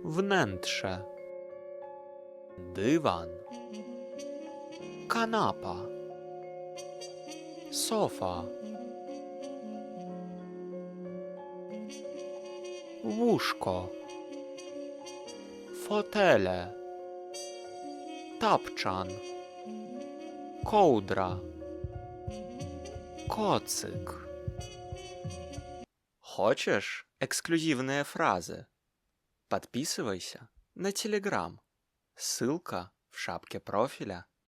wnętrze, dywan, kanapa, sofa, łóżko, fotele, tapczan, kołdra, kocyk. Хочешь эксклюзивные фразы? Подписывайся на Telegram. Ссылка в шапке профиля.